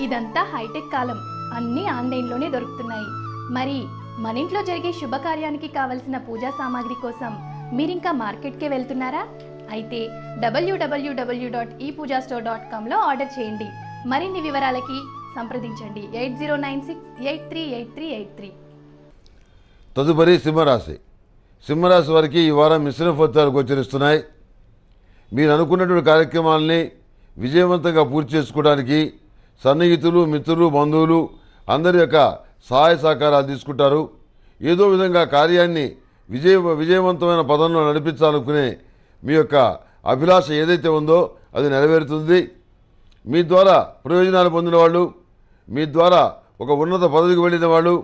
ఇదంతా హైటెక్ కాలం, అన్నీ ఆన్లైన్లోనే దొరుకుతున్నాయి. మరి మన ఇంట్లో జరిగే శుభకార్యానికి కావలసిన పూజా సామాగ్రి కోసం మీరింకా మార్కెట్కే వెళ్తున్నారా? అయితే www.epoojastore.comలో ఆర్డర్ చేయండి. మరిన్ని వివరాలకి సంప్రదించండి 8096838383. తదుపరి సింహరాశి. సింహరాశి వారికి ఈ వారం మిశ్రమ ఫలితాలు గోచరిస్తున్నాయి. మీరు అనుకున్నటువంటి కార్యక్రమాలని విజయవంతంగా పూర్తి చేసుకోవడానికి సన్నిహితులు, మిత్రులు, బంధువులు అందరి యొక్క సహాయ సహకారాలు తీసుకుంటారు. ఏదో విధంగా కార్యాన్ని విజయవంతమైన పదంలో నడిపించాలనుకునే మీ యొక్క అభిలాష ఏదైతే ఉందో అది నెరవేరుతుంది. మీ ద్వారా ప్రయోజనాలు పొందిన వాళ్ళు, మీ ద్వారా ఒక ఉన్నత పదవికి వెళ్ళిన వాళ్ళు,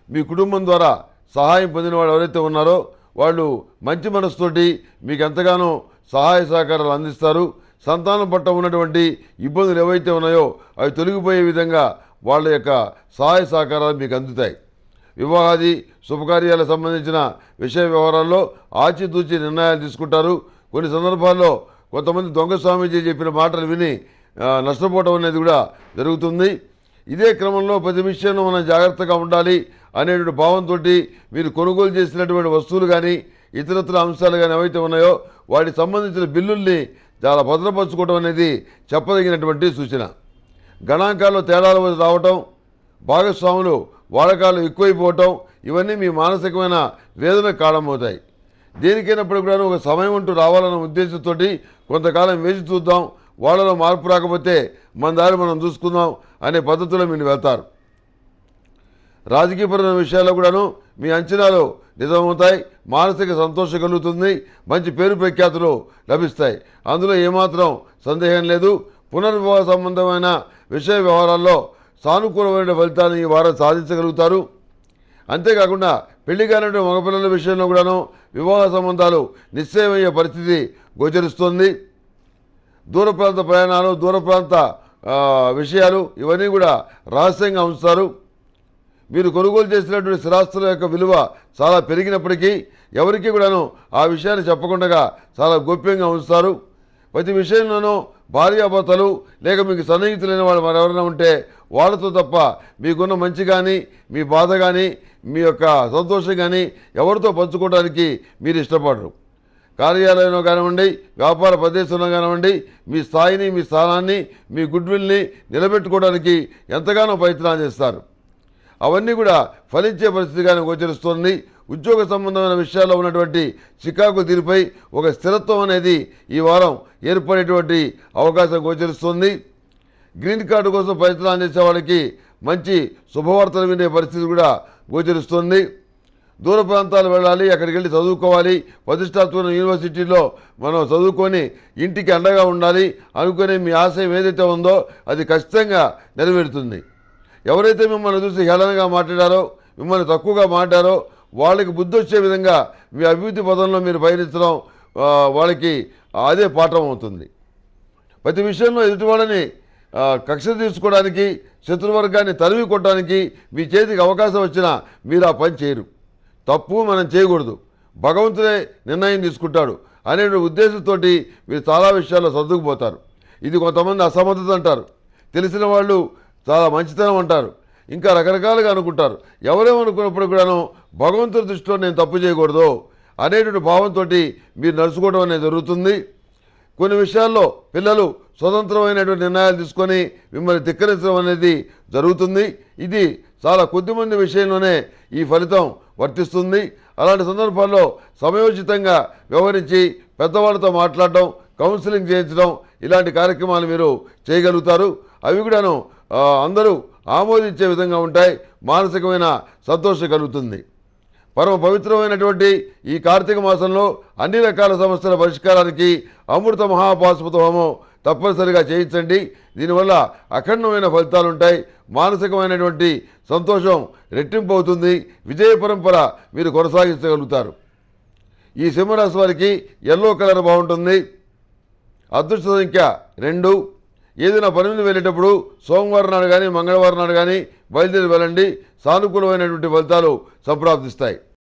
మీ కుటుంబం ద్వారా సహాయం పొందిన వాళ్ళు ఎవరైతే ఉన్నారో వాళ్ళు మంచి మనసుతోటి మీకు ఎంతగానో సహాయ సహకారాలు అందిస్తారు. సంతానం పట్ల ఉన్నటువంటి ఇబ్బందులు ఏవైతే ఉన్నాయో అవి తొలగిపోయే విధంగా వాళ్ళ యొక్క సహాయ సహకారాలు మీకు అందుతాయి. వివాహాది శుభకార్యాలకు సంబంధించిన విషయ వ్యవహారాల్లో ఆచితూచి నిర్ణయాలు తీసుకుంటారు. కొన్ని సందర్భాల్లో కొంతమంది దొంగ స్వామీజీ చెప్పిన మాటలు విని నష్టపోవడం అనేది కూడా జరుగుతుంది. ఇదే క్రమంలో ప్రతి విషయంలో మనం జాగ్రత్తగా ఉండాలి అనేటువంటి భావంతో మీరు కొనుగోలు చేసినటువంటి వస్తువులు కానీ ఇతరత్ర అంశాలు కానీ ఏవైతే ఉన్నాయో వాటికి సంబంధించిన బిల్లుల్ని చాలా భద్రపరచుకోవడం అనేది చెప్పదగినటువంటి సూచన. గణాంకాల్లో తేడాలు రావటం, భాగస్వాములు వాడకాలు ఎక్కువైపోవటం ఇవన్నీ మీ మానసికమైన వేదనకు కారణమవుతాయి. దేనికైనప్పుడు కూడా ఒక సమయం అంటూ రావాలన్న ఉద్దేశంతో కొంతకాలం వేచి చూద్దాం, వాళ్ళలో మార్పు రాకపోతే మన దారి మనం చూసుకుందాం అనే పద్ధతిలో మీరు వెళ్తారు. రాజకీయపరమైన విషయాల్లో కూడాను మీ అంచనాలు నిజమవుతాయి. మానసిక సంతోషం కలుగుతుంది. మంచి పేరు ప్రఖ్యాతులు లభిస్తాయి. అందులో ఏమాత్రం సందేహం లేదు. పునర్వివాహ సంబంధమైన విషయ వ్యవహారాల్లో సానుకూలమైన ఫలితాన్ని ఈ వారం సాధించగలుగుతారు. అంతేకాకుండా పెళ్లి కానిటువంటి మగపిల్లల విషయంలో కూడాను వివాహ సంబంధాలు నిశ్చయమయ్యే పరిస్థితి గోచరిస్తుంది. దూర ప్రాంత ప్రయాణాలు, దూర ప్రాంత విషయాలు ఇవన్నీ కూడా రహస్యంగా ఉంచుతారు. మీరు కొనుగోలు చేసినటువంటి స్థిరాస్తుల యొక్క విలువ చాలా పెరిగినప్పటికీ ఎవరికి కూడాను ఆ విషయాన్ని చెప్పకుండా చాలా గోప్యంగా ఉంచుతారు. ప్రతి విషయంలోనూ భార్యాభర్తలు లేక మీకు సన్నిహితులైన వాళ్ళు మరెవరైనా ఉంటే వాళ్ళతో తప్ప మీకున్న మంచి కానీ మీ బాధ కానీ మీ యొక్క సంతోషం కానీ ఎవరితో పంచుకోవడానికి మీరు ఇష్టపడరు. కార్యాలయంలో కానివ్వండి, వ్యాపార ప్రదేశంలో కానివ్వండి, మీ స్థాయిని, మీ స్థానాన్ని, మీ గుడ్విల్ని నిలబెట్టుకోవడానికి ఎంతగానో ప్రయత్నాలు చేస్తారు. అవన్నీ కూడా ఫలించే పరిస్థితిగానే గోచరిస్తోంది. ఉద్యోగ సంబంధమైన విషయాల్లో ఉన్నటువంటి చికాకు తీరుపై ఒక స్థిరత్వం అనేది ఈ వారం ఏర్పడేటువంటి అవకాశం గోచరిస్తుంది. గ్రీన్ కార్డు కోసం ప్రయత్నాలు చేసే వాళ్ళకి మంచి శుభవార్తలు వినే పరిస్థితి కూడా గోచరిస్తుంది. దూర ప్రాంతాలు వెళ్ళాలి, అక్కడికి వెళ్ళి చదువుకోవాలి, ప్రతిష్టాత్మక యూనివర్సిటీలో మనం చదువుకొని ఇంటికి అండగా ఉండాలి అనుకునే మీ ఆశయం ఏదైతే ఉందో అది ఖచ్చితంగా నెరవేరుతుంది. ఎవరైతే మిమ్మల్ని చూసి హేళనగా మాట్లాడారో, మిమ్మల్ని తక్కువగా మాట్లాడారో వాళ్ళకి బుద్ధి వచ్చే విధంగా మీ అభివృద్ధి పదంలో మీరు పయనించడం వాళ్ళకి అదే పాఠం అవుతుంది. ప్రతి విషయంలో ఎదుటి వాళ్ళని కక్ష తీసుకోవడానికి, శత్రువర్గాన్ని తరిమి కొట్టడానికి మీ చేతికి అవకాశం వచ్చినా మీరు ఆ పని చేయరు. తప్పు మనం చేయకూడదు, భగవంతుడే నిర్ణయం తీసుకుంటాడు అనే ఉద్దేశంతో మీరు చాలా విషయాల్లో సర్దుకుపోతారు. ఇది కొంతమంది అసమర్థత అంటారు, తెలిసిన వాళ్ళు చాలా మంచితనం అంటారు, ఇంకా రకరకాలుగా అనుకుంటారు. ఎవరేమనుకున్నప్పుడు కూడాను భగవంతుడి దృష్టిలో నేను తప్పు చేయకూడదు అనేటువంటి భావంతో మీరు నడుచుకోవడం అనేది జరుగుతుంది. కొన్ని విషయాల్లో పిల్లలు స్వతంత్రమైనటువంటి నిర్ణయాలు తీసుకొని మిమ్మల్ని ధిక్కరించడం అనేది జరుగుతుంది. ఇది చాలా కొద్దిమంది విషయంలోనే ఈ ఫలితం వర్తిస్తుంది. అలాంటి సందర్భాల్లో సమయోచితంగా వ్యవహరించి పెద్దవాళ్ళతో మాట్లాడడం, కౌన్సిలింగ్ చేయించడం ఇలాంటి కార్యక్రమాలు మీరు చేయగలుగుతారు. అవి కూడాను అందరూ ఆమోదించే విధంగా ఉంటాయి. మానసికమైన సంతోషం కలుగుతుంది. పరమ పవిత్రమైనటువంటి ఈ కార్తీక మాసంలో అన్ని రకాల సమస్యల పరిష్కారానికి అమృత మహాపాశుపత హోమం తప్పనిసరిగా చేయించండి. దీనివల్ల అఖండమైన ఫలితాలు ఉంటాయి. మానసికమైనటువంటి సంతోషం రెట్టింపు అవుతుంది. విజయ పరంపర మీరు కొనసాగించగలుగుతారు. ఈ సింహరాశి వారికి ఎల్లో కలర్ బాగుంటుంది. అదృష్ట సంఖ్య 2. ఏదైనా పని మీద వెళ్ళేటప్పుడు సోమవారం నాడు కానీ మంగళవారం నాడు కానీ బయలుదేరి వెళ్ళండి. సానుకూలమైనటువంటి ఫలితాలు సంప్రాప్తిస్తాయి.